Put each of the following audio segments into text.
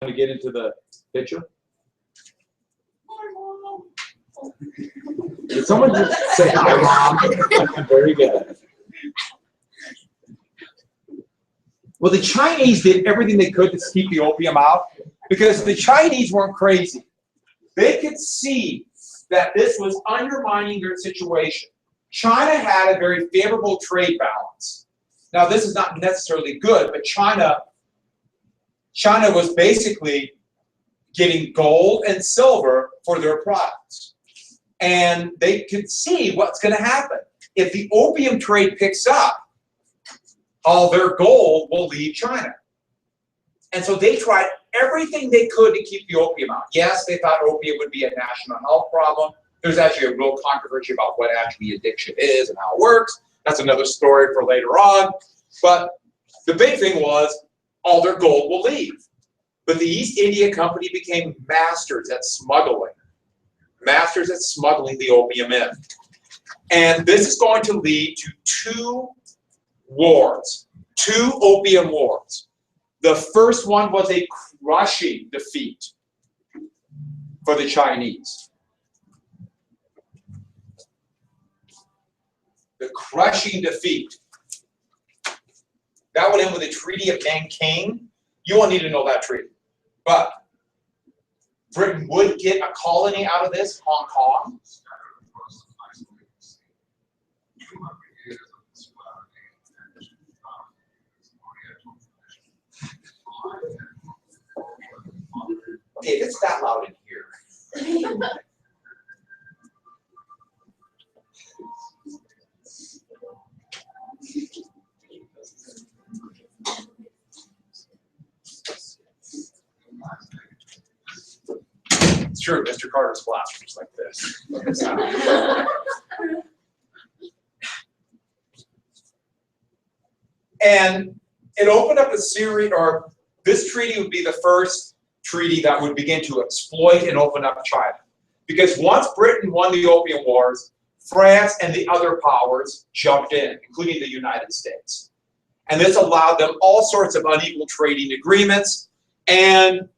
to get into the picture? Did someone just say hi, Mom? Very good. Well, the Chinese did everything they could to keep the opium out because the Chinese weren't crazy. They could see that this was undermining their situation. China had a very favorable trade balance. Now, this is not necessarily good, but China was basically getting gold and silver for their products. And they could see what's going to happen. If the opium trade picks up, all their gold will leave China. And so they tried everything they could to keep the opium out. Yes, they thought opium would be a national health problem. There's actually a real controversy about what actually addiction is and how it works. That's another story for later on. But the big thing was all their gold will leave. But the East India Company became masters at smuggling. Masters at smuggling the opium in. And this is going to lead to two wars, two opium wars. The first one was a crushing defeat for the Chinese. The crushing defeat. That would end with the Treaty of Nanking. You won't need to know that treaty. But Britain would get a colony out of this, Hong Kong. Okay, if it's that loud in here. It's true, Mr. Carter's flash was like this. And it opened up a series, or this treaty would be the first treaty that would begin to exploit and open up China. Because once Britain won the Opium Wars, France and the other powers jumped in, including the United States. And this allowed them all sorts of unequal trading agreements, and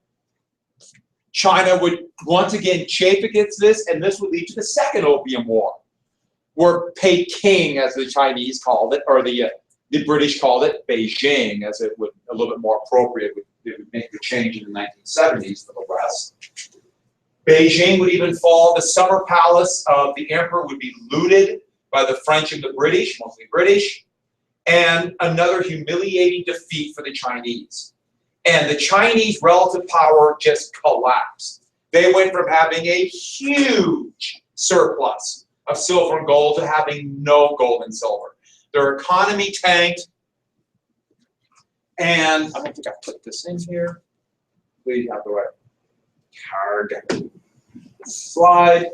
China would once again chafe against this, and this would lead to the Second Opium War, where Peking, as the Chinese called it, or the British called it, Beijing, as it would a little bit more appropriate. It would make the change in the 1970s for the West. Beijing would even fall. The summer palace of the emperor would be looted by the French and the British, mostly British, and another humiliating defeat for the Chinese. And the Chinese relative power just collapsed. They went from having a huge surplus of silver and gold to having no gold and silver. Their economy tanked. And I don't think I put this in here. Please have the right card. Slide.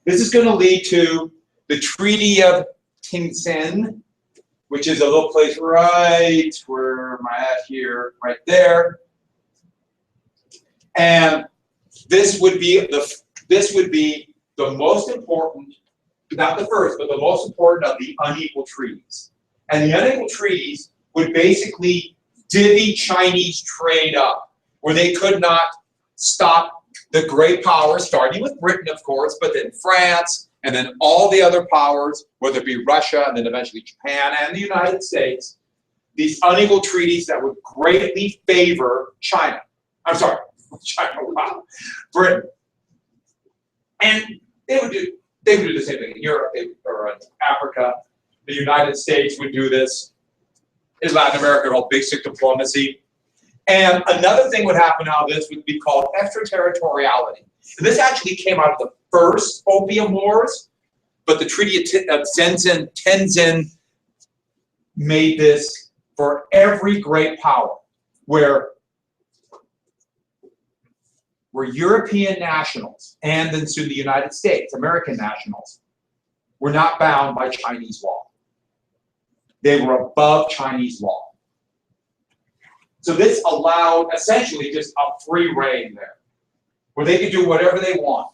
This is going to lead to the Treaty of Tientsin, which is a little place right where am I at here, right there. And this would be the most important, not the first, but the most important of the unequal treaties. And the unequal treaties would basically divvy Chinese trade up, where they could not stop the great powers, starting with Britain, of course, but then France, and then all the other powers, whether it be Russia, and then eventually Japan and the United States, these unequal treaties that would greatly favor China. I'm sorry, China, wow, Britain. And they would do the same thing in Europe or in Africa. The United States would do this. In Latin America, called big stick diplomacy. And another thing would happen out of this would be called extraterritoriality. And this actually came out of the first Opium Wars, but the Treaty of Tientsin made this for every great power, where European nationals, and then soon the United States, American nationals, were not bound by Chinese law. They were above Chinese law. So this allowed essentially just a free reign there, where they could do whatever they want.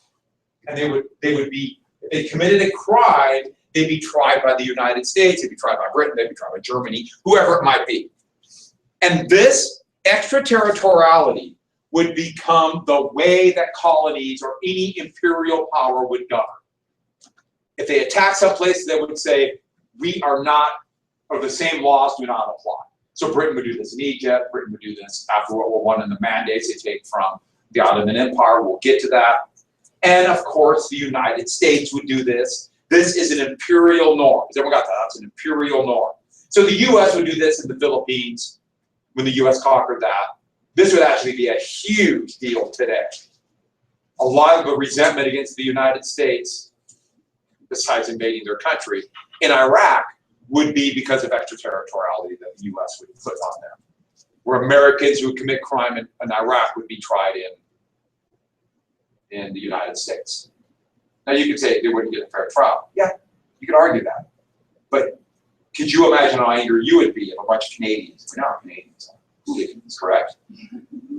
And they would be, if they committed a crime, they'd be tried by the United States, they'd be tried by Britain, they'd be tried by Germany, whoever it might be. And this extraterritoriality would become the way that colonies or any imperial power would govern. If they attack some places, they would say, we are not, or the same laws do not apply. So Britain would do this in Egypt, Britain would do this after World War I and the mandates they take from the Ottoman Empire, we'll get to that. And of course, the United States would do this. This is an imperial norm. Has everyone got that? That's an imperial norm. So the US would do this in the Philippines when the US conquered that. This would actually be a huge deal today. A lot of the resentment against the United States, besides invading their country, in Iraq would be because of extraterritoriality that the US would put on them. Where Americans who would commit crime in Iraq would be tried in the United States. Now you could say they wouldn't get a fair trial. Yeah, you could argue that. But could you imagine how angry you would be if a bunch of Canadians, we're not Canadians, hooligans, correct?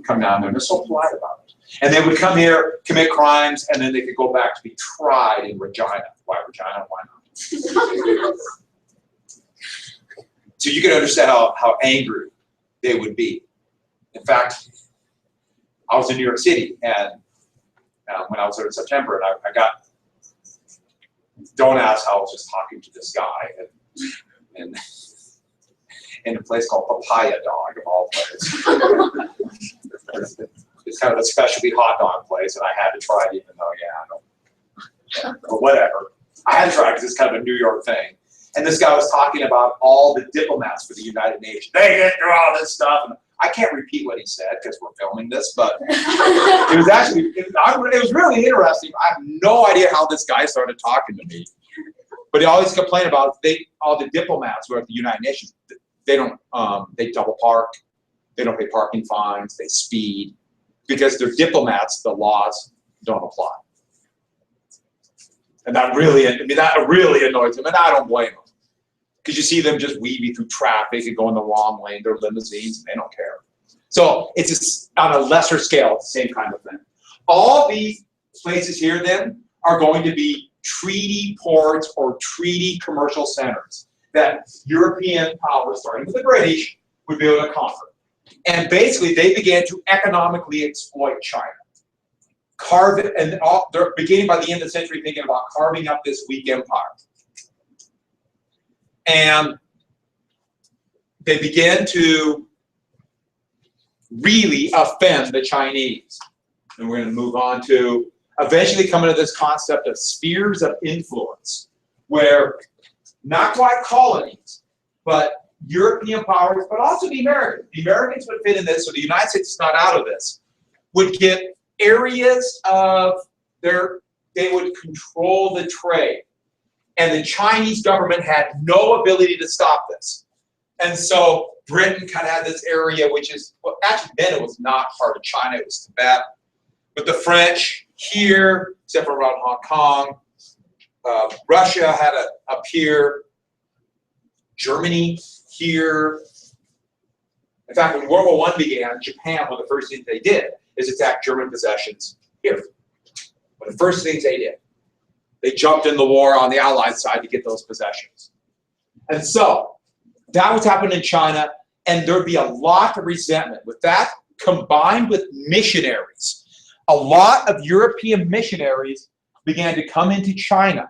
Come down there and they're so polite about it. And they would come here, commit crimes, and then they could go back to be tried in Regina. Why Regina? Why not? So you can understand how angry they would be. In fact, I was in New York City, and when I was there in September, and I got, don't ask how I was just talking to this guy, and in a place called Papaya Dog, of all places. It's kind of a specialty hot dog place, and I had to try it, even though, yeah, I don't, but whatever. I had to try it because it's kind of a New York thing. And this guy was talking about all the diplomats for the United Nations. They get through all this stuff. And I can't repeat what he said because we're filming this, but it was actually, it was really interesting. I have no idea how this guy started talking to me. But he always complained about all the diplomats who are at the United Nations. They don't, they double park. They don't pay parking fines. They speed. Because they're diplomats, the laws don't apply. And that really, that really annoys him, and I don't blame him. Because you see them just weaving through traffic and go in the wrong lane, they're limousines, and they don't care. So it's on a lesser scale, it's the same kind of thing. All these places here then are going to be treaty ports or treaty commercial centers that European powers, starting with the British, would be able to conquer. And basically, they began to economically exploit China. Carve it, and they're beginning by the end of the century thinking about carving up this weak empire. And they began to really offend the Chinese. And we're going to move on to eventually come into this concept of spheres of influence, where not quite colonies, but European powers, but also the Americans. The Americans would fit in this, so the United States is not out of this, would get areas of they would control the trade. And the Chinese government had no ability to stop this. And so Britain kind of had this area, which is, well, actually then it was not part of China, it was Tibet. But the French here, except for around Hong Kong, Russia had up here, Germany here. In fact, when World War I began, Japan, one of the first things they did is attack German possessions here. One of the first things they did. They jumped in the war on the Allied side to get those possessions. And so that was happening in China, and there'd be a lot of resentment. With that, combined with missionaries, a lot of European missionaries began to come into China.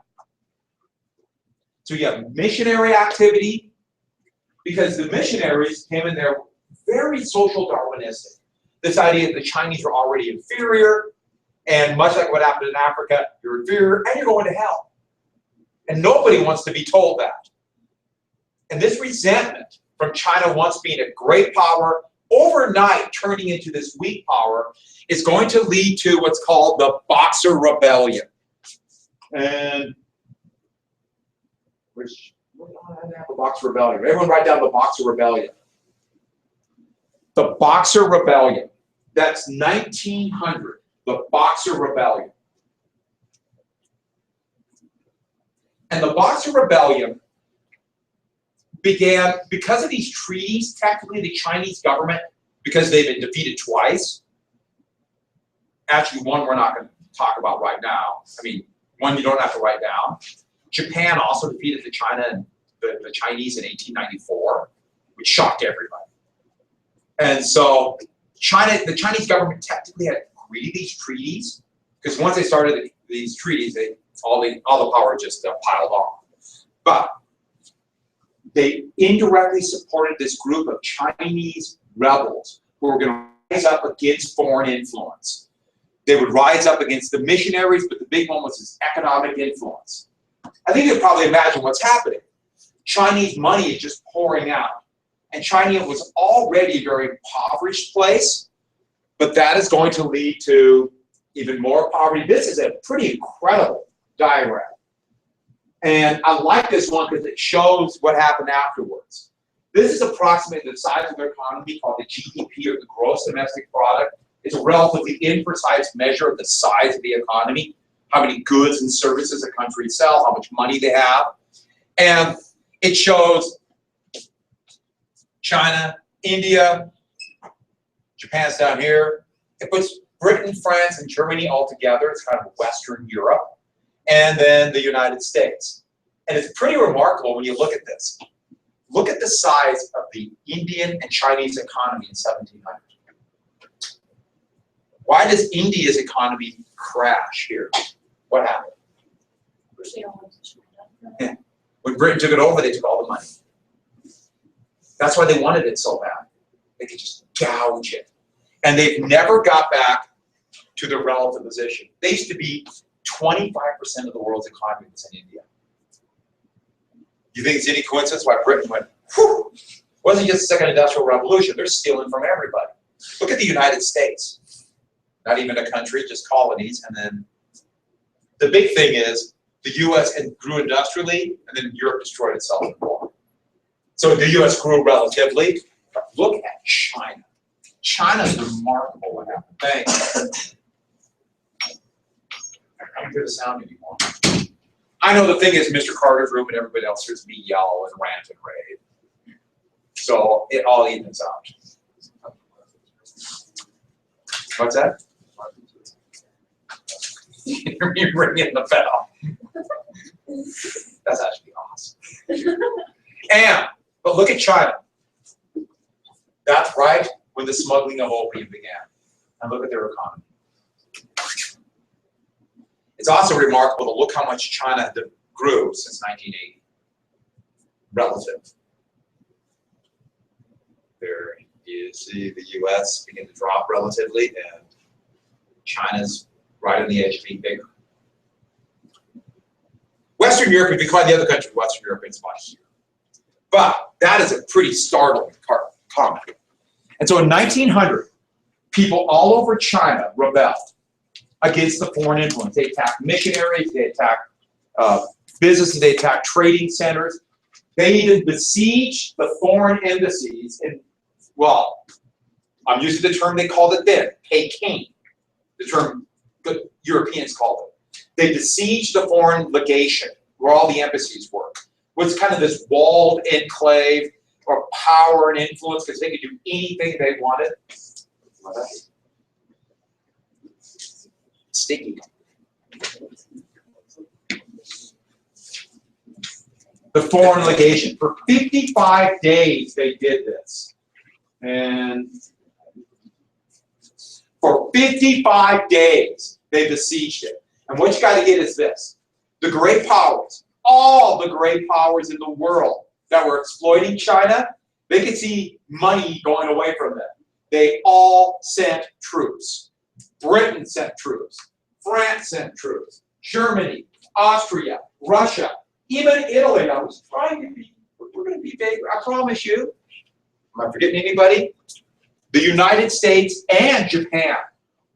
So you have missionary activity, because the missionaries came in there very social Darwinistic. This idea that the Chinese were already inferior, and much like what happened in Africa, you're inferior and you're going to hell. And nobody wants to be told that. And this resentment from China once being a great power, overnight turning into this weak power, is going to lead to what's called the Boxer Rebellion. And the Boxer Rebellion. Everyone write down the Boxer Rebellion. The Boxer Rebellion. That's 1900. The Boxer Rebellion. And the Boxer Rebellion began because of these treaties. Technically, the Chinese government, because they've been defeated twice. Actually, one we're not going to talk about right now. I mean, one you don't have to write down. Japan also defeated the Chinese in 1894, which shocked everybody. And so the Chinese government technically had agreed to these treaties, because once they started these treaties, all the power just piled on. But they indirectly supported this group of Chinese rebels who were going to rise up against foreign influence. They would rise up against the missionaries, but the big one was this economic influence. I think you can probably imagine what's happening. Chinese money is just pouring out. And China was already a very impoverished place, but that is going to lead to even more poverty. This is a pretty incredible diagram. And I like this one because it shows what happened afterwards. This is approximately the size of their economy, called the GDP, or the gross domestic product. It's a relatively imprecise measure of the size of the economy, how many goods and services a country sells, how much money they have. And it shows China, India, Japan's down here. It puts Britain, France, and Germany all together. It's kind of Western Europe. And then the United States. And it's pretty remarkable when you look at this. Look at the size of the Indian and Chinese economy in 1700. Why does India's economy crash here? What happened? Yeah. When Britain took it over, they took all the money. That's why they wanted it so bad. They could just gouge it. And they've never got back to their relative position. They used to be 25% of the world's economy was in India. You think it's any coincidence why Britain went, whew? It wasn't just the second industrial revolution. They're stealing from everybody. Look at the United States. Not even a country, just colonies. And then the big thing is the U.S. grew industrially, and then Europe destroyed itself in war. So the U.S. grew relatively. But look at China. China's remarkable what happened. Thanks. I don't hear the sound anymore. I know the thing is Mr. Carter's room and everybody else hears me yell and rant and rave. So it all evens out. What's that? You're ringing the bell. That's actually awesome. But look at China. That's right when the smuggling of opium began. And look at their economy. It's also remarkable to look how much China grew since 1980. Relative. There you see the US begin to drop relatively, and China's right on the edge of being bigger. Western Europe, if you find the other country in Western Europe, it's about here. But that is a pretty startling comment. And so in 1900, people all over China rebelled against the foreign influence. They attacked missionaries, they attacked businesses, they attacked trading centers. They even besieged the foreign embassies in, well, I'm using the term they called it then, Peking, the term the Europeans called it. They besieged the foreign legation, where all the embassies were. It was kind of this walled enclave of power and influence, because they could do anything they wanted. Sticky. The foreign legation. For 55 days they did this. And for 55 days they besieged it. And what you got to get is this. The great powers, all the great powers in the world that were exploiting China, they could see money going away from them. They all sent troops. Britain sent troops. France sent troops. Germany, Austria, Russia, even Italy. I was trying to be, we're going to be big, I promise you. Am I forgetting anybody? The United States and Japan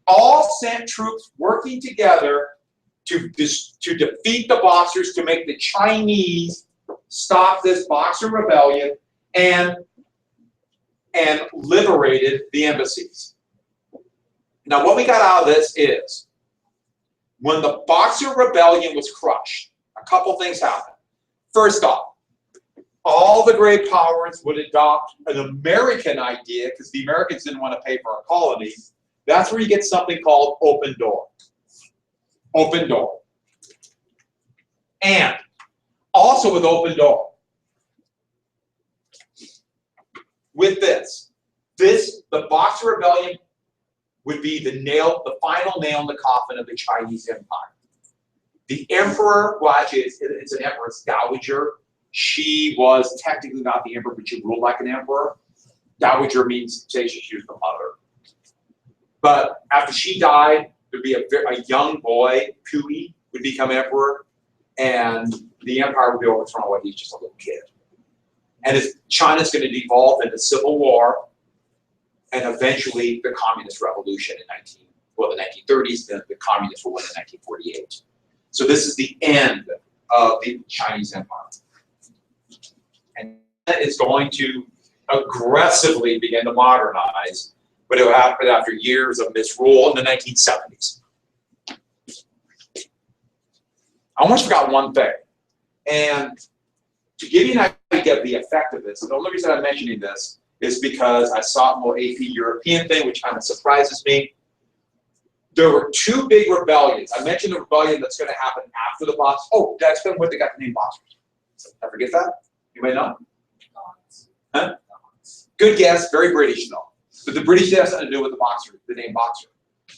all sent troops working together to defeat the Boxers, to make the Chinese stop this Boxer rebellion, and liberated the embassies. Now, what we got out of this is, when the Boxer Rebellion was crushed, a couple things happened. First off, all the great powers would adopt an American idea, because the Americans didn't want to pay for our colonies. That's where you get something called open door. Open door. And also with open door, with this, the Boxer Rebellion would be the final nail in the coffin of the Chinese Empire. The emperor, well, actually, it's an emperor, it's dowager. She was technically not the emperor, but she ruled like an emperor. Dowager means, say, she was the mother. But after she died, there'd be a young boy, Kui, would become emperor, and the empire would be overthrown while he's just a little kid. And China's going to devolve into civil war, and eventually the communist revolution in the 1930s. The communists will win in 1948. So this is the end of the Chinese Empire. And it's going to aggressively begin to modernize, but it will happen after years of misrule in the 1970s. I almost forgot one thing. And to give you an idea of the effect of this, the only reason I'm mentioning this is because I saw a little AP European thing, which kind of surprises me. There were two big rebellions. I mentioned the rebellion that's going to happen after the Boxers. Oh, that's been what they got the name Boxers. I forget that? You may know? Huh? Good guess, very British though. But the British has nothing to do with the name Boxer.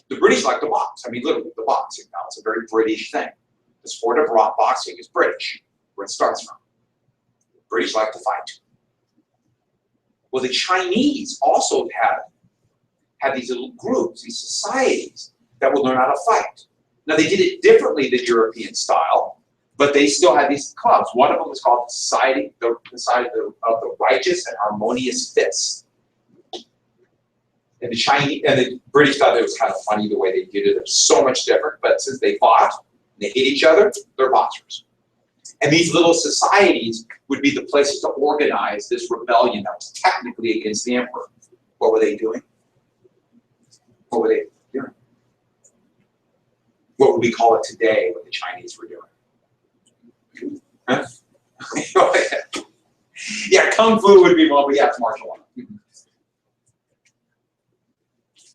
The British like to box. I mean, literally, the boxing now. It's a very British thing. The sport of boxing is British, where it starts from. The British like to fight. Well, the Chinese also had these little groups, these societies that would learn how to fight. Now, they did it differently than European style, but they still had these clubs. One of them was called the Society of the Righteous and Harmonious Fists. And the British thought it was kind of funny the way they did it. They're so much different, but since they fought, and they hit each other, they're boxers. And these little societies would be the places to organize this rebellion that was technically against the emperor. What were they doing? What were they doing? What would we call it today, what the Chinese were doing? Huh? Yeah, Kung Fu would be one, but yeah, it's martial art.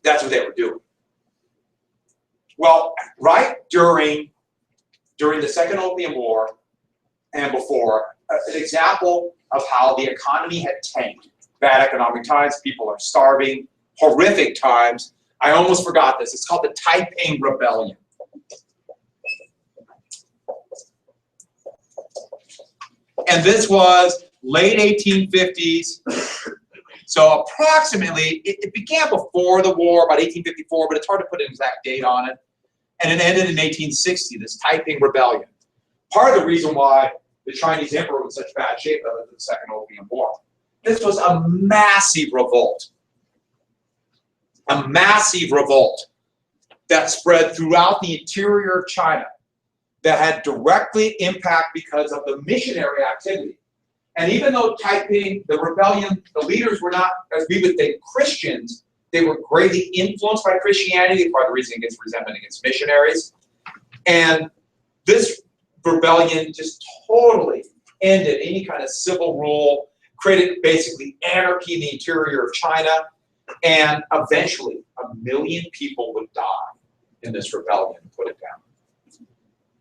That's what they were doing. Well, right during the Second Opium War and before, an example of how the economy had tanked. Bad economic times, people are starving, horrific times. I almost forgot this. It's called the Taiping Rebellion. And this was late 1850s. So approximately, it began before the war, about 1854, but it's hard to put an exact date on it. And it ended in 1860, this Taiping Rebellion. Part of the reason why the Chinese emperor was in such bad shape after the Second Opium War. This was a massive revolt. A massive revolt that spread throughout the interior of China that had directly impact because of the missionary activity. And even though Taiping, the rebellion, the leaders were not, as we would think, Christians, they were greatly influenced by Christianity, part of the reason against resentment against missionaries. And this rebellion just totally ended any kind of civil rule, created basically anarchy in the interior of China, and eventually 1 million people would die in this rebellion to put it down.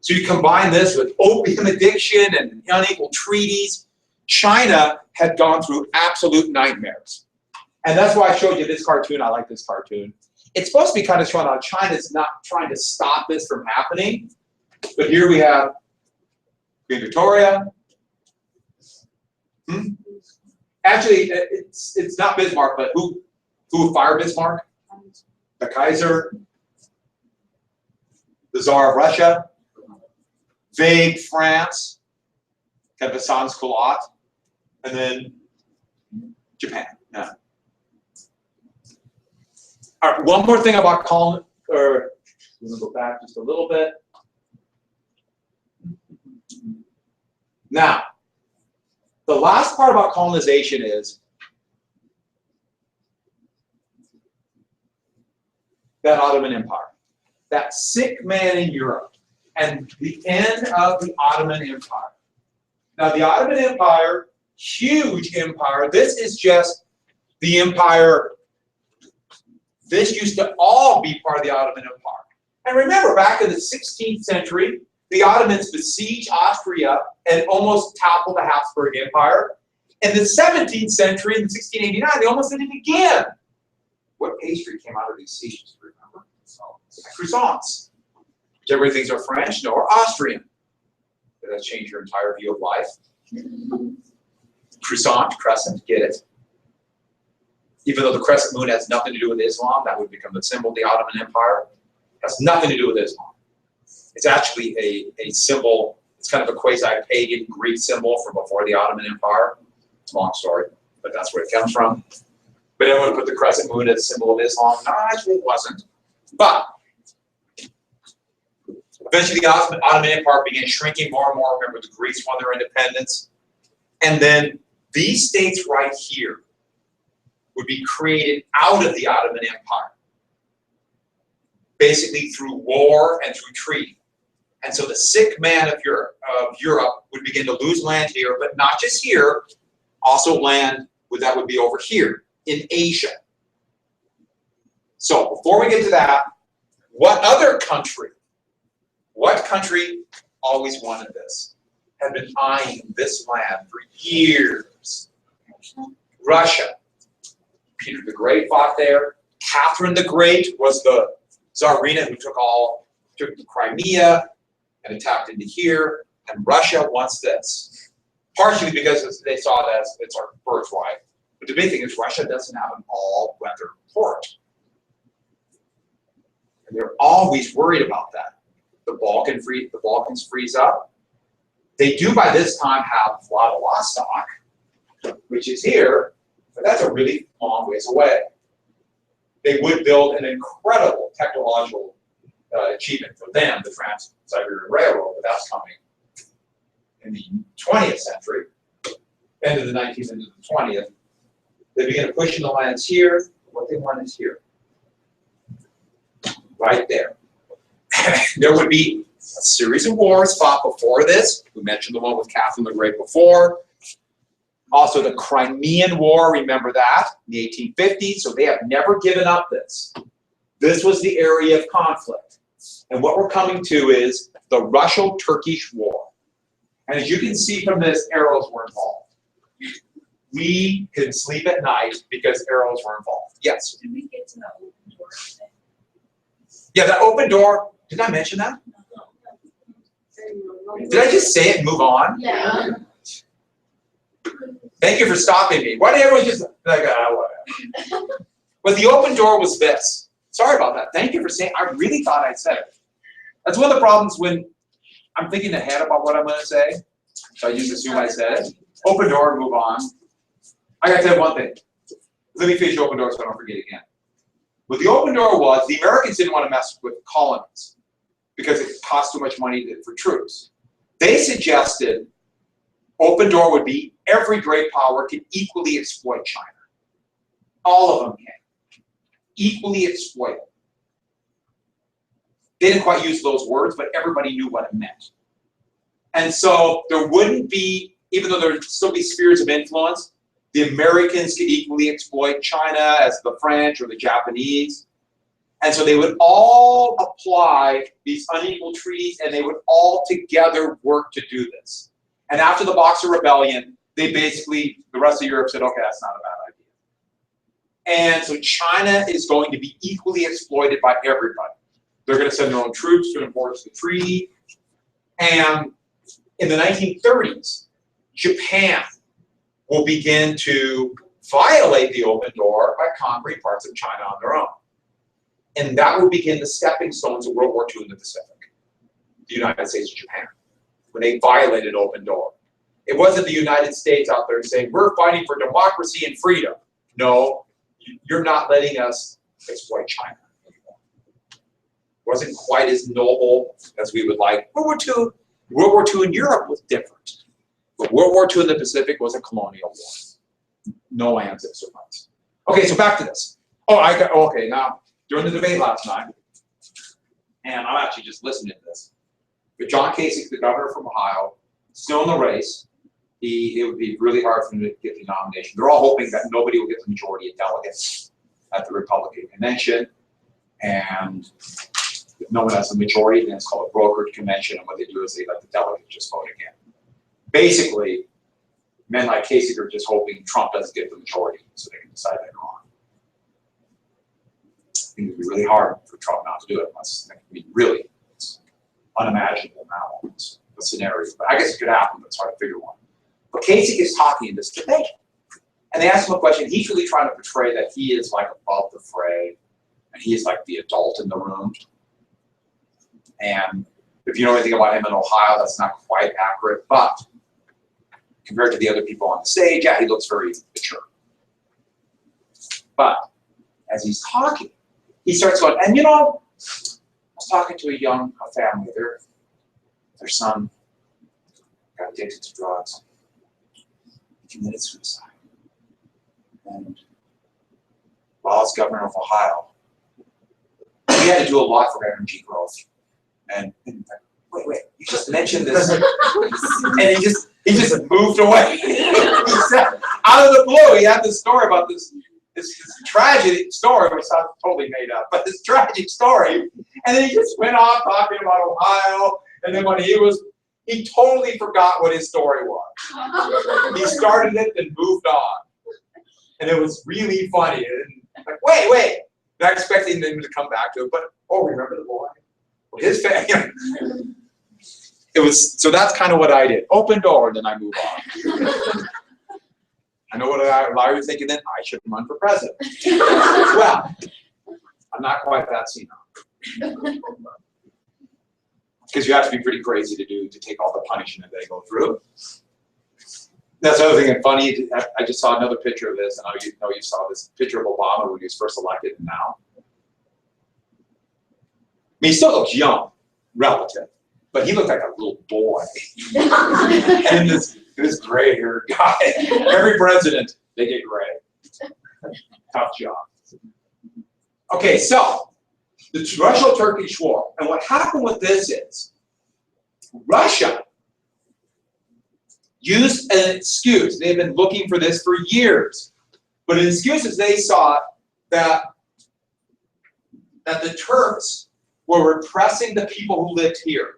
So you combine this with opium addiction and unequal treaties, China had gone through absolute nightmares. And that's why I showed you this cartoon. I like this cartoon. It's supposed to be kind of showing how China's not trying to stop this from happening. But here we have Queen Victoria. Actually, it's not Bismarck, but who fired Bismarck? The Kaiser, the Tsar of Russia, vague France, kind of a sans culotte, and then Japan. Yeah. All right, one more thing about colon, or I'm gonna go back just a little bit. Now, the last part about colonization is that Ottoman Empire, that sick man in Europe, and the end of the Ottoman Empire. Now, the Ottoman Empire, huge empire. This is just the empire. This used to all be part of the Ottoman Empire. And remember, back in the 16th century, the Ottomans besieged Austria and almost toppled the Habsburg Empire. In the 17th century, in 1689, they almost did it again. What pastry came out of these sieges, remember? So, croissants. Which everybody thinks are French, no, or Austrian. Did that change your entire view of life? Croissant, crescent, get it? Even though the crescent moon has nothing to do with Islam, that would become the symbol of the Ottoman Empire. It has nothing to do with Islam. It's actually a symbol, it's kind of a quasi-pagan Greek symbol from before the Ottoman Empire. It's a long story, but that's where it comes from. But everyone put the crescent moon as a symbol of Islam. No, actually it wasn't. But eventually the Ottoman Empire began shrinking more and more. Remember, the Greeks won their independence. And then these states right here would be created out of the Ottoman Empire, basically through war and through treaty. And so the sick man of Europe would begin to lose land here, but not just here, also land that would be over here in Asia. So before we get to that, what country always wanted this, had been eyeing this land for years? Russia. Peter the Great fought there. Catherine the Great was the Tsarina who took the Crimea and attacked into here. And Russia wants this, partially because they saw it as it's our birthright. But the big thing is Russia doesn't have an all-weather port. And they're always worried about that. The Balkans freeze up. They do by this time have Vladivostok, which is here, but that's a really long ways away. They would build an incredible technological achievement for them, the Trans-Siberian Railroad, but that's coming in the 20th century, end of the 19th into the 20th. They begin pushing the lands here. What they want is here, right there. There would be a series of wars fought before this. We mentioned the one with Catherine the Great before. Also the Crimean War, remember that, in the 1850s. So they have never given up this. This was the area of conflict. And what we're coming to is the Russo-Turkish War. And as you can see from this, arrows were involved. We could sleep at night because arrows were involved. Yes? Did we get to the open door? Yeah, the open door. Did I mention that? Did I just say it and move on? Yeah. Thank you for stopping me. Why did everyone just like, whatever? But the open door was this. Sorry about that. Thank you for saying. I really thought I said it. That's one of the problems when I'm thinking ahead about what I'm going to say. So I just assume I said it. Open door and move on. I got to tell you one thing. Let me finish open door so I don't forget again. What the open door was, the Americans didn't want to mess with colonies because it cost too much money for troops. They suggested open door would be every great power can equally exploit China. All of them can. Equally exploit it. They didn't quite use those words, but everybody knew what it meant. And so there wouldn't be, even though there would still be spheres of influence, the Americans could equally exploit China as the French or the Japanese. And so they would all apply these unequal treaties and they would all together work to do this. And after the Boxer Rebellion, they basically, the rest of Europe said, okay, that's not a bad idea. And so China is going to be equally exploited by everybody. They're going to send their own troops to enforce the treaty. And in the 1930s, Japan will begin to violate the open door by conquering parts of China on their own. And that will begin the stepping stones of World War II in the Pacific, the United States and Japan, when they violated open door. It wasn't the United States out there saying, we're fighting for democracy and freedom. No, you're not letting us exploit China anymore. It wasn't quite as noble as we would like. World War II in Europe was different. But World War II in the Pacific was a colonial war. No ands, ifs, or buts. Okay, so back to this. Okay, now, during the debate last night, and I'm actually just listening to this, but John Kasich, the governor from Ohio, still in the race. It would be really hard for him to get the nomination. They're all hoping that nobody will get the majority of delegates at the Republican convention. And if no one has the majority, then it's called a brokered convention. And what they do is they let the delegates just vote again. Basically, Men like Kasich are just hoping Trump doesn't get the majority so they can decide later on. I think it would be really hard for Trump not to do it unless, I mean, really, it's unimaginable now, the scenario. But I guess it could happen, but it's hard to figure one. But Kasich is talking in this debate. And they ask him a question. He's really trying to portray that he is like above the fray, and he is like the adult in the room. And if you know anything about him in Ohio, that's not quite accurate, but compared to the other people on the stage, yeah, he looks very mature. But as he's talking, he starts going, and you know, I was talking to a family, their son got addicted to drugs. He committed suicide. And while I was governor of Ohio, we had to do a lot for energy growth. And wait, you just mentioned this. And he just moved away. He said, out of the blue, he had this story about this tragic story, which sounds totally made up, but this tragic story. And then he just went off talking about Ohio. And then when he totally forgot what his story was. He started it and moved on. And it was really funny. And like, wait. Not expecting him to come back to it, but remember the boy? Well, his family. It was, so that's kind of what I did. Open door, and then I move on. I know what Larry was thinking then. I should run for president. Well, I'm not quite that senile. Because you have to be pretty crazy to take all the punishment they go through. That's the other thing. And funny, I just saw another picture of this, and I know you saw this picture of Obama when he was first elected and now. I mean, he still looks young, relative, but he looked like a little boy. And this gray-haired guy. Every president, they get gray. Tough job. Okay, so the Russo-Turkish War, and what happened with this is Russia used an excuse. They've been looking for this for years. But an excuse is they saw that the Turks were repressing the people who lived here.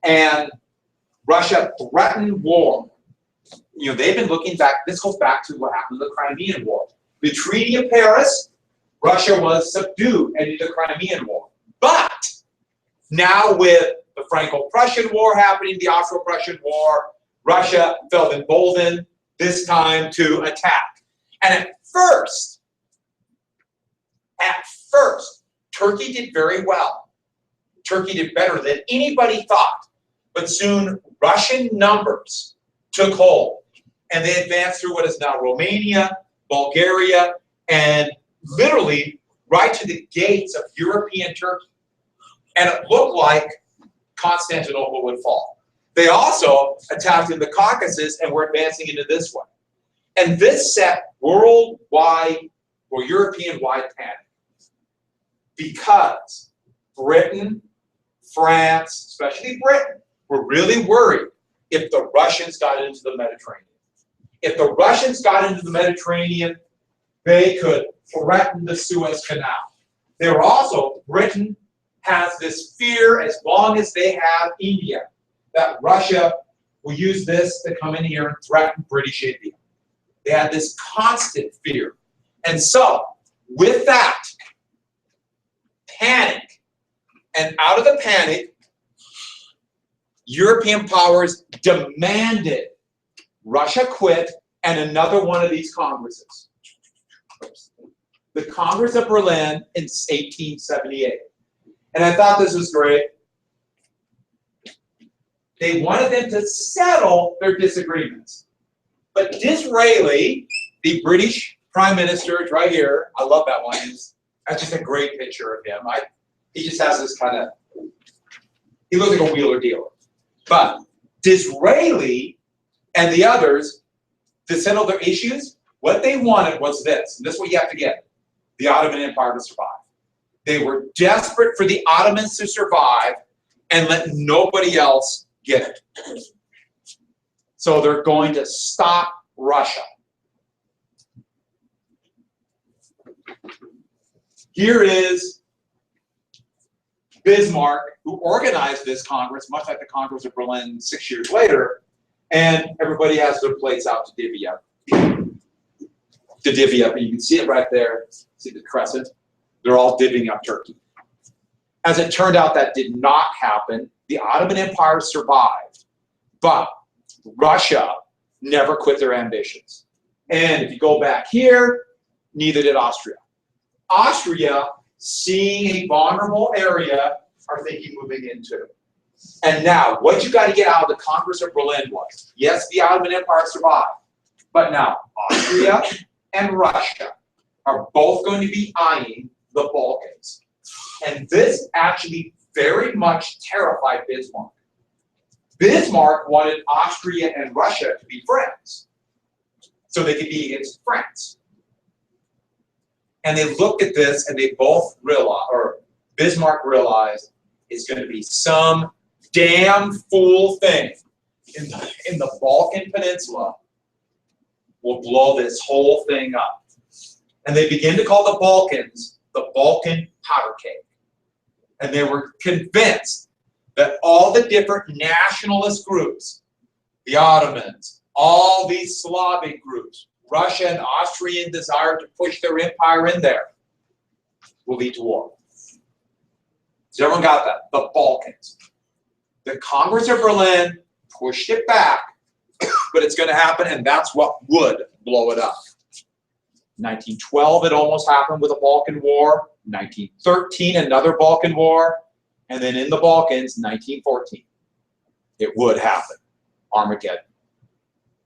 And Russia threatened war. You know, they've been looking back. This goes back to what happened in the Crimean War. The Treaty of Paris, Russia was subdued and into the Crimean War. But now with the Franco-Prussian War happening, the Austro-Prussian War, Russia felt emboldened this time to attack. And at first, Turkey did very well. Turkey did better than anybody thought. But soon, Russian numbers took hold. And they advanced through what is now Romania, Bulgaria, and literally right to the gates of European Turkey. And it looked like Constantinople would fall. They also attacked in the Caucasus and were advancing into this one. And this set worldwide or European-wide panic because Britain, France, especially Britain, were really worried if the Russians got into the Mediterranean. If the Russians got into the Mediterranean, they could threaten the Suez Canal. They were also, Britain has this fear as long as they have India, that Russia will use this to come in here and threaten British India. They had this constant fear. And so, with that panic, and out of the panic, European powers demanded Russia quit and another one of these congresses. The Congress of Berlin in 1878. And I thought this was great. They wanted them to settle their disagreements. But Disraeli, the British Prime Minister, it's right here. I love that one. That's just a great picture of him. He just has this kind of, he looks like a wheeler dealer. But Disraeli and the others, to settle their issues, what they wanted was this. And this is what you have to get. The Ottoman Empire to survive. They were desperate for the Ottomans to survive and let nobody else get it. So they're going to stop Russia. Here is Bismarck, who organized this Congress, much like the Congress of Berlin 6 years later. And everybody has their plates out to divvy up. To divvy up, and you can see it right there. See the crescent? They're all divvying up Turkey. As it turned out, that did not happen. The Ottoman Empire survived, but Russia never quit their ambitions. And if you go back here, neither did Austria. Austria, seeing a vulnerable area, are thinking moving into. And now, what you got to get out of the Congress of Berlin was, yes, the Ottoman Empire survived, but now Austria and Russia are both going to be eyeing the Balkans. And this actually very much terrified Bismarck. Bismarck wanted Austria and Russia to be friends, so they could be against France. And they looked at this and they both realized, or Bismarck realized, it's going to be some damn fool thing in the Balkan Peninsula will blow this whole thing up. And they begin to call the Balkans the Balkan powder cake. And they were convinced that all the different nationalist groups, the Ottomans, all these Slavic groups, Russia and Austrian desire to push their empire in there, will lead to war. So everyone got that? The Balkans. The Congress of Berlin pushed it back, but it's going to happen, and that's what would blow it up. 1912, it almost happened with the Balkan War. 1913, another Balkan War. And then in the Balkans, 1914, it would happen. Armageddon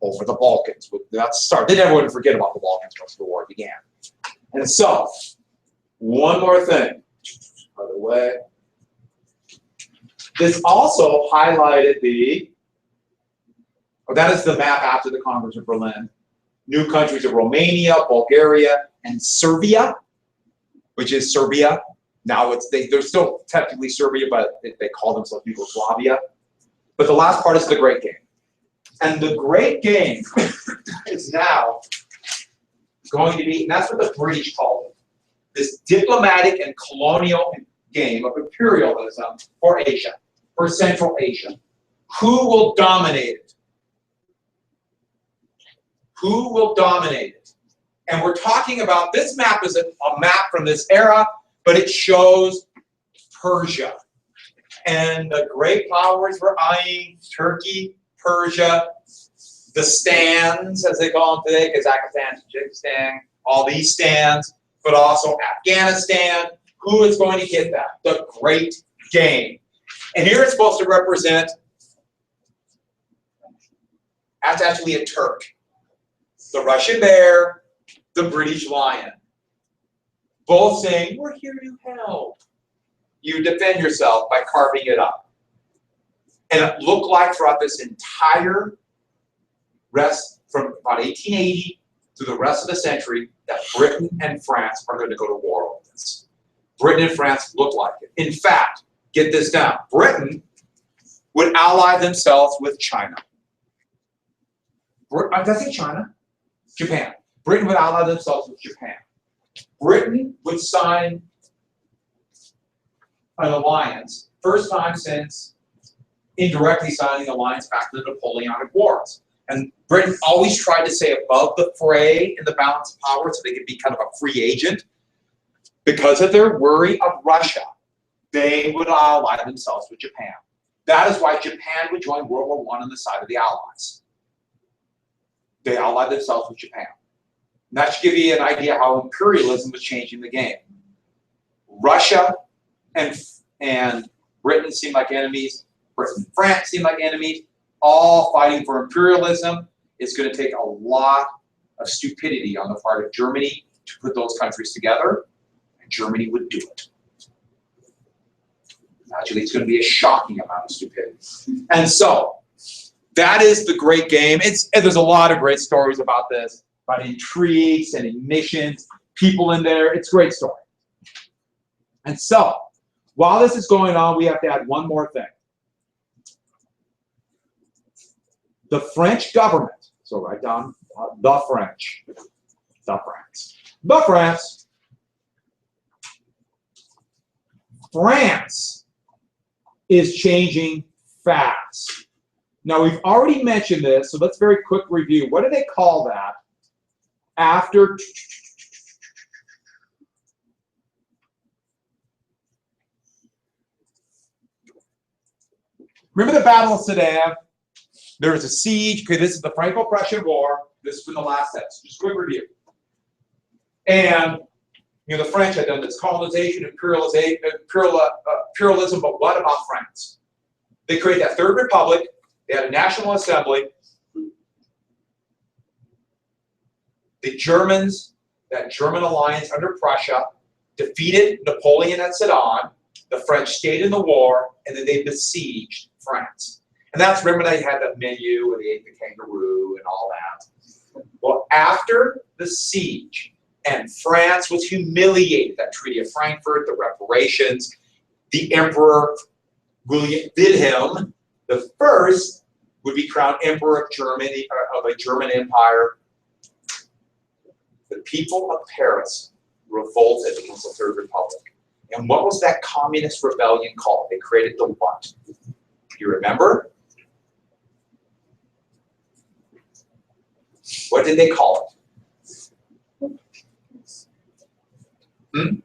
over the Balkans. That's the start. They never would forget about the Balkans once the war began. And so, one more thing. By the way, this also highlighted that is the map after the Congress of Berlin. New countries of Romania, Bulgaria, and Serbia, which is Serbia. Now they're still technically Serbia, but they call themselves Yugoslavia. But the last part is the Great Game. And the Great Game is now going to be, and that's what the British call it, this diplomatic and colonial game of imperialism for Asia, for Central Asia. Who will dominate it? Who will dominate it? And we're talking about, this map is a map from this era, but it shows Persia. And the great powers were eyeing Turkey, Persia, the stands, as they call them today, Kazakhstan, Tajikistan, all these stands, but also Afghanistan. Who is going to get that? The Great Game. And here it's supposed to represent, that's actually a Turk. The Russian bear, the British lion. Both saying, we're here to help. You defend yourself by carving it up. And it looked like throughout this entire rest, from about 1880 to the rest of the century, that Britain and France are going to go to war with this. Britain and France look like it. In fact, get this down, Britain would ally themselves with China. Did I say China? Japan. Britain would ally themselves with Japan. Britain would sign an alliance, first time since indirectly signing an alliance back in the Napoleonic Wars. And Britain always tried to stay above the fray in the balance of power so they could be kind of a free agent. Because of their worry of Russia, they would ally themselves with Japan. That is why Japan would join World War I on the side of the Allies. They allied themselves with Japan. And that should give you an idea how imperialism was changing the game. Russia and Britain seemed like enemies. Britain and France seemed like enemies. All fighting for imperialism. It's going to take a lot of stupidity on the part of Germany to put those countries together. And Germany would do it. Actually, it's going to be a shocking amount of stupidity. And so, that is the Great Game. There's a lot of great stories about this, about intrigues and missions, people in there. It's a great story. And so, while this is going on, we have to add one more thing. The French government, so write down the French, France is changing fast. Now, we've already mentioned this, so let's very quick review. What do they call that after? Remember the Battle of Sedan? There was a siege. Okay, this is the Franco-Prussian War. This is from the last set. Just a quick review. And you know, the French had done this colonization, imperialism, but what about France? They created that Third Republic. They had a national assembly. The Germans, that German alliance under Prussia, defeated Napoleon at Sedan. The French stayed in the war, and then they besieged France. And that's, remember, they had the menu where they ate the kangaroo and all that. Well, after the siege, and France was humiliated, that Treaty of Frankfurt, the reparations, the Emperor Wilhelm I would be crowned Emperor of Germany, of a German empire. The people of Paris revolted against the Third Republic. And what was that communist rebellion called? They created the what? You remember? What did they call it? Hmm?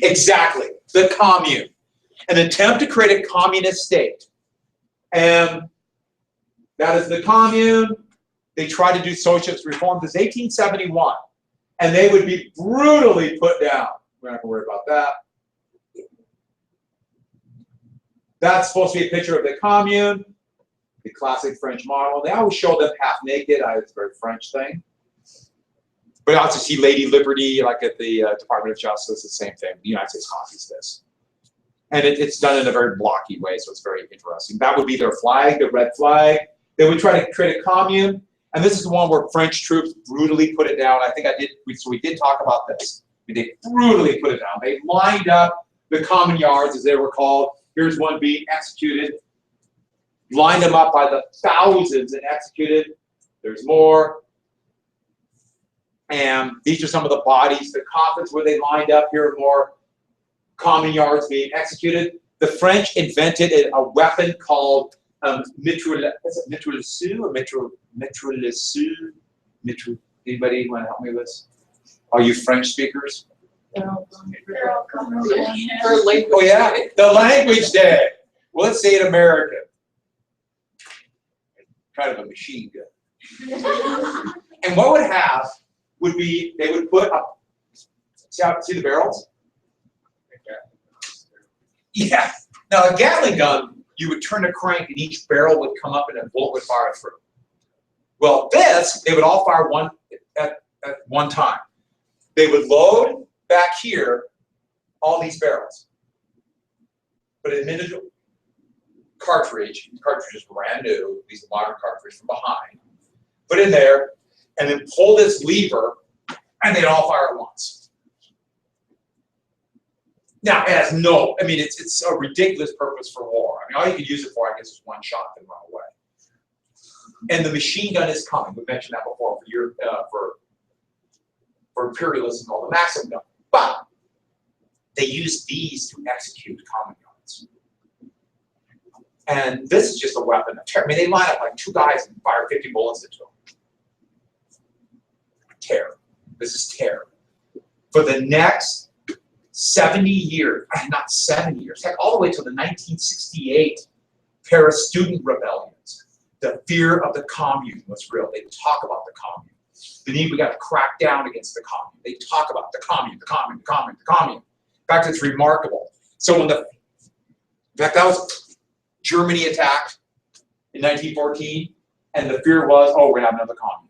Exactly, the Commune. An attempt to create a communist state. And that is the Commune. They tried to do socialist reforms. It's 1871. And they would be brutally put down. We're not going to worry about that. That's supposed to be a picture of the Commune, the classic French model. They always show them half naked. It's a very French thing. But also see Lady Liberty, like at the Department of Justice, the same thing. The United States copies this. And it's done in a very blocky way, so it's very interesting. That would be their flag, the red flag. They would try to create a commune. And this is the one where French troops brutally put it down. I think so we did talk about this. They brutally put it down. They lined up the common yards, as they were called. Here's one being executed. Lined them up by the thousands and executed. There's more. And these are some of the bodies, the coffins where they lined up. Here are more common yards being executed. The French invented a weapon called mitrailleuse or mitrailleuse? Anybody want to help me with this? Are you French speakers? Oh yeah, the language day. Well, let's say it American. Kind of a machine gun. And what would have would be, they would put up, see the barrels? Yeah. Now a Gatling gun, you would turn a crank and each barrel would come up and a bullet would fire through. Well, this, they would all fire one at one time. They would load back here all these barrels. Put an individual cartridge, the cartridge is brand new, these are modern cartridges from behind. Put in there, and then pull this lever, and they'd all fire at once. Now, it has no, I mean, it's a ridiculous purpose for war. I mean, all you could use it for, I guess, is one shot and run away. And the machine gun is coming. We mentioned that before for imperialism called the Maxim gun. But they use these to execute common guns. And this is just a weapon of terror. I mean, they line up like two guys and fire 50 bullets into them. Terror. This is terror. For the next 70 years, not 7 years, heck, all the way to the 1968 Paris student rebellions, the fear of the Commune was real. They talk about the Commune. The need we got to crack down against the Commune. They talk about the Commune, the Commune, the Commune, the Commune. In fact, it's remarkable. So when in fact, that was Germany attacked in 1914, and the fear was, oh, we're gonna have another Commune.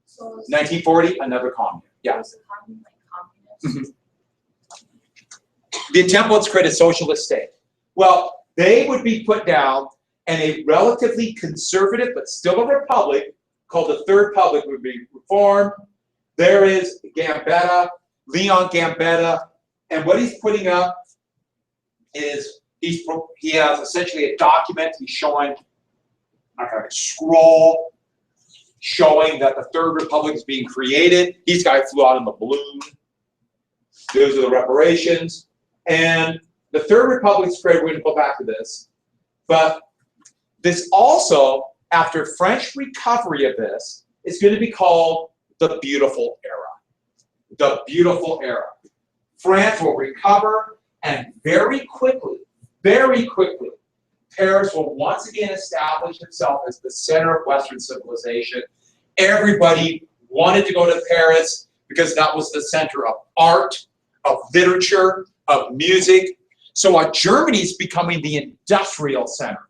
So 1940, another Commune. Yeah. was the Commune like communist? The attempt was to create a socialist state. Well, they would be put down, and a relatively conservative, but still a republic, called the Third Republic would be reformed. There is Gambetta, Leon Gambetta, and what he's putting up is he has essentially a document. He's showing a kind of scroll showing that the Third Republic is being created. These guys flew out in the balloon. Those are the reparations. And the Third Republic is created. We're going to go back to this. But This also, after French recovery of this, is going to be called the Beautiful Era. The Beautiful Era. France will recover, and very quickly, Paris will once again establish itself as the center of Western civilization. Everybody wanted to go to Paris because that was the center of art, of literature, of music. So Germany's becoming the industrial center.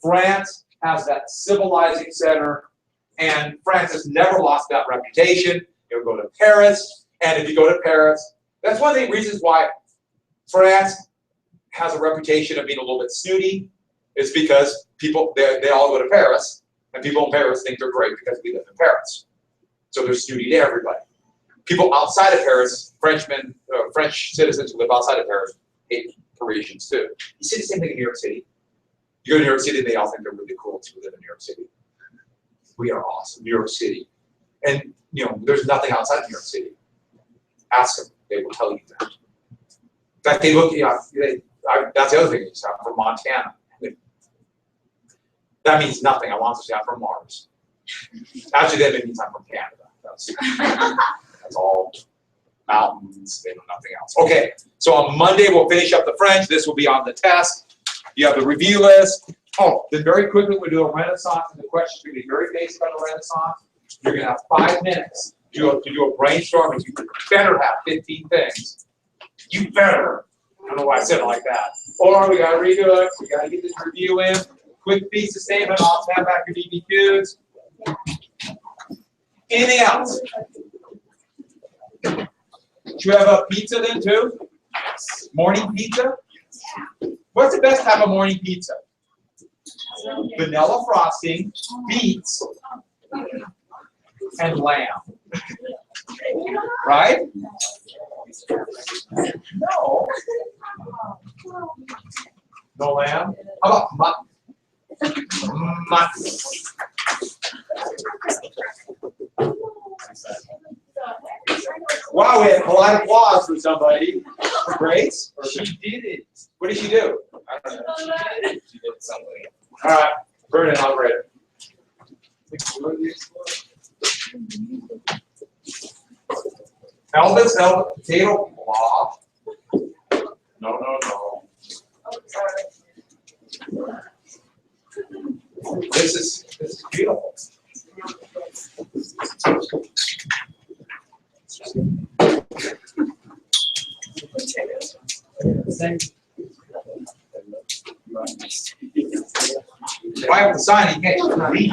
France has that civilizing center, and France has never lost that reputation. You'll go to Paris, and if you go to Paris, that's one of the reasons why France has a reputation of being a little bit snooty, is because people, they all go to Paris, and people in Paris think they're great because we live in Paris. So they're snooty to everybody. People outside of Paris, Frenchmen, French citizens who live outside of Paris, hate Parisians too. You see the same thing in New York City. You go to New York City, they all think they're really cool to live in New York City. We are awesome, New York City. And you know, there's nothing outside of New York City. Ask them, they will tell you that. In fact, they look, that's the other thing, is I'm from Montana. That means nothing. I want to say I'm from Mars. Actually, that means I'm from Canada. That's all mountains, they know nothing else. Okay, so on Monday we'll finish up the French. This will be on the test. You have the review list. Oh, then very quickly we'll do a Renaissance, and the questions will be very basic on the Renaissance. You're going to have 5 minutes to do a brainstorming. You better have 15 things. You better. I don't know why I said it like that. Or we got to redo it. We got to get this review in. Quick piece of statement. I'll stand back your DBQs. Anything else? Do you have a pizza then too? Morning pizza? What's the best type of morning pizza? Vanilla frosting, beets, and lamb. Right? No. No lamb? How about mutton? Mutton. Wow, we had a lot of applause for somebody. For Grace? Or she did it. What did she do? I don't know. She did something. All right, Vernon, I'll grade it. Elvis, potato blob. No. This is beautiful. If I have to sign, you can't leave.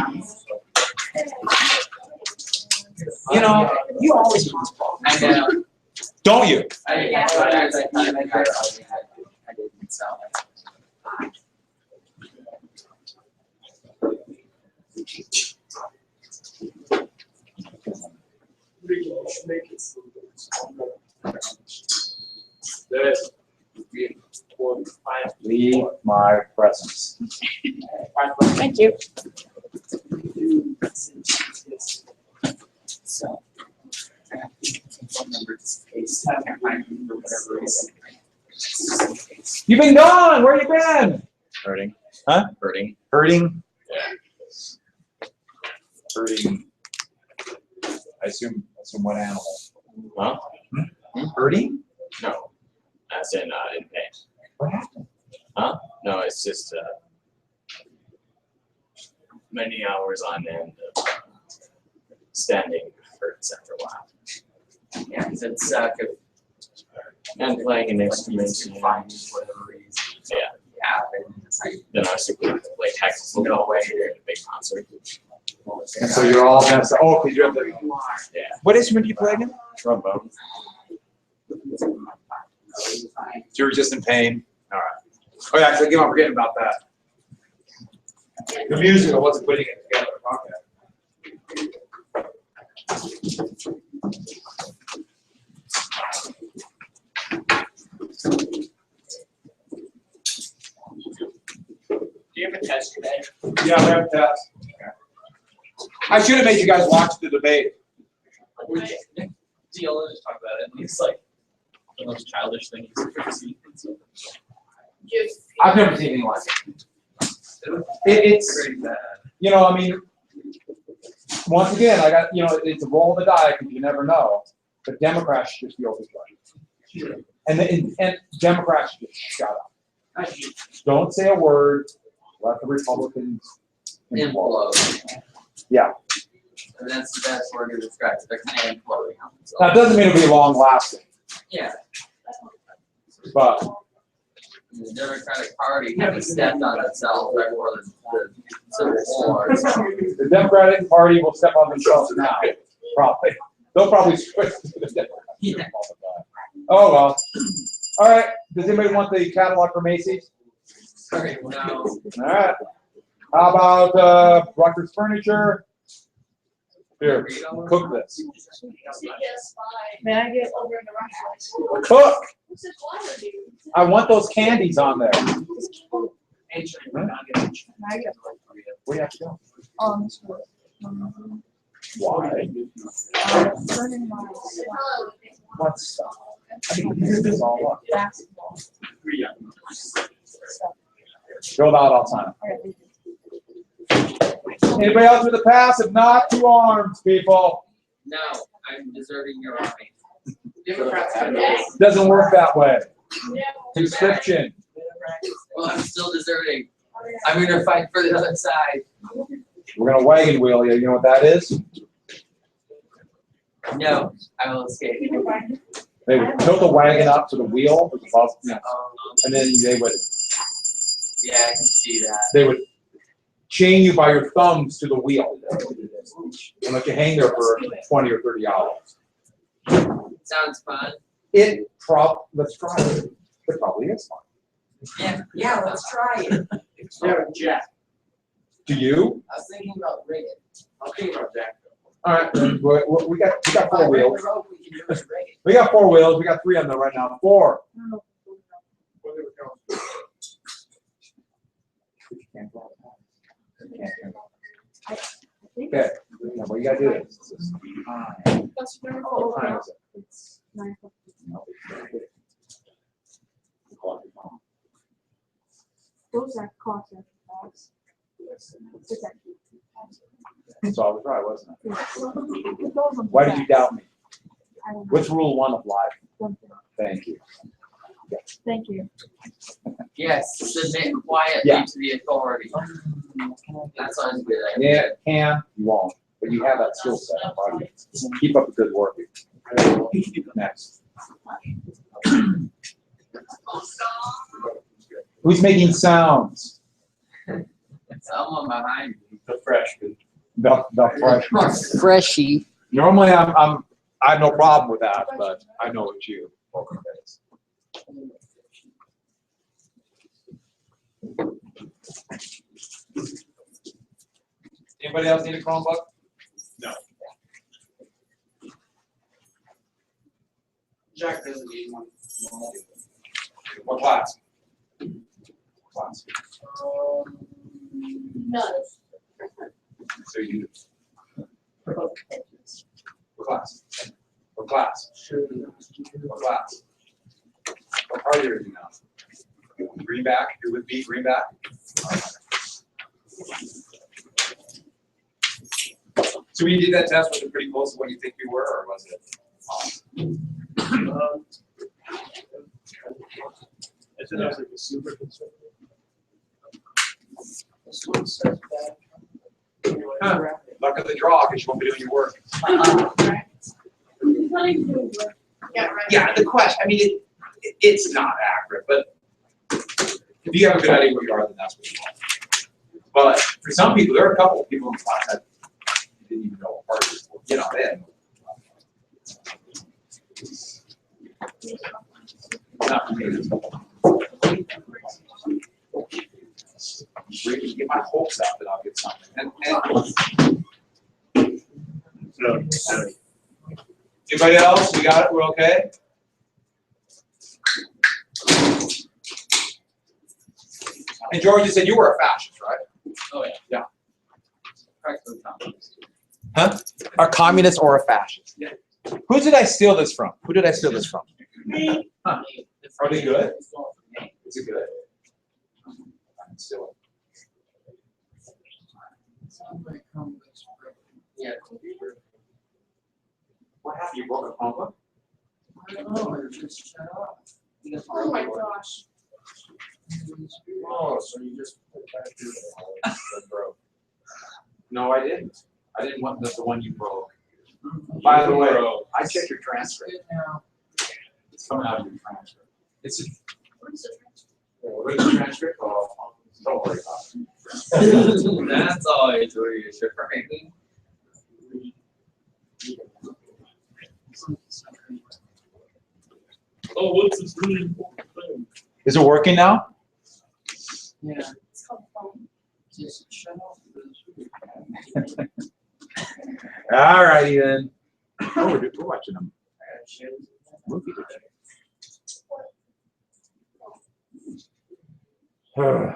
You know, you always do this problem. I know. Don't you? I didn't sell it. Leave my presence. Thank you. So, You've been gone. Where you been? Hurting. Huh? Hurting. Hurting. Yeah. Hurting. I assume what animal? Huh? Hurting? No. As in pain. What happened? Huh? No, it's just many hours on end of standing hurts after a while. Yeah, because it's and playing an instrument. finding whatever reason. Yeah. Then I was super like Texas will go away during a big concert. And so you're all messed up. Oh, because you have the. Yeah. What instrument do you play again? Trombone. So you're just in pain. All right. Oh yeah, so I keep on forgetting about that. The music, I wasn't putting it together. Do you have a test today? Yeah, we have a test. I should have made you guys watch the debate. Deal, just talk about it. It's like the most childish thing you've ever seen. I've never seen anything like it. It's, you know, I mean, once again, I got, you know, it's a roll of the die because you never know. But Democrats should just be open budget. And Democrats should just shut up. Don't say a word. Let the Republicans implode. Yeah. And that's the best word to describe it. They're kind of imploding on themselves. Now, it doesn't mean it'll be long lasting, Yeah. but The Democratic Party having stepped on itself right before the Civil War. the Democratic Party will step on themselves now. Probably. They'll probably switch to the Democratic. Yeah. Oh, well. All right. Does anybody want the catalog for Macy's? Sorry, no. All right. How about Rutgers Furniture? Here, cook this. Yes, fine. May I get Over in the right place. Cook! Who said why would you? I want those candies on there. May I get Where you have to go? this one? Why? Turning my What stuff? I think this all up. basketball. Filled out all the time. All right, Anybody else with a pass? If not, 2 arms, people. No, I'm deserting your army. Doesn't work that way. Conscription. Well, I'm still deserting. I'm gonna fight for the other side. We're gonna wagon wheel you. You know what that is? No, I will escape. They would tilt the wagon up to the wheel was above, Um, and then yeah, I can see that. they would chain you by your thumbs to the wheel and let you hang there for 20 or 30 hours. Sounds fun. Let's try it. It probably is fun. Yeah, let's try it. Jack. Do you? I was thinking about rigging. I'll think about Jack. All right, then, we got 4 wheels. We can do is rig it. We got 4 wheels. We got 3 on there right now. 4. Okay. Now, what you gotta do is. That's very Oh, cool. What time is it? It's 9:50. Those are cost bags. So I was right, wasn't it? Why Why did you doubt me? I don't know. What's rule 1 of life? Something. Thank you. Thank you. Yes, submit quietly Yeah. to the authority. That sounds good. Yeah, can, you won't, but you have that skill set, buddy. Keep up the good work. Next. Who's making sounds? Someone behind me. The freshman. The freshman. Freshie. Normally, I have no problem with that, but I know it's you. Anybody else need a Chromebook? No. Jack doesn't need one. What class? Class. None. So you. What class? What class? What class? What party are you now? Greenback? You're with me, Greenback? So when you did that test, was it pretty close to what you think you were, or was it? I said I was like a super conservative. Huh. Luck of the draw, because you won't be doing your work. Yeah, right. Yeah, the question, I mean, it's not accurate, but if you have a good idea where you are, then that's what you want. But for some people, there are a couple of people in the class that didn't even know what party was. Get on in. Not for me. Really get my hopes up that I'll get something. Anybody else? We got it? We're okay? And George, you said you were a fascist, right? Oh, yeah. Yeah. Practically communist. Huh? A communist or a fascist? Yeah. Who did I steal this from? Who did I steal this from? Me. Huh. Are they good? Is it good? I can steal it. Yeah. What happened? You broke a Chromebook? Oh my gosh. Oh, so you just put that through the broke. No, I didn't. I didn't want the one you broke. By the way, I checked your transcript. It's coming out of your transcript. It's a, What is it? what is the transcript? Oh, don't worry about it. That's always reassuring. Oh, what's this really important thing? Is it working now? Yeah. It's called phone. Just shut off. All righty then. Oh, we're watching them. Movie today.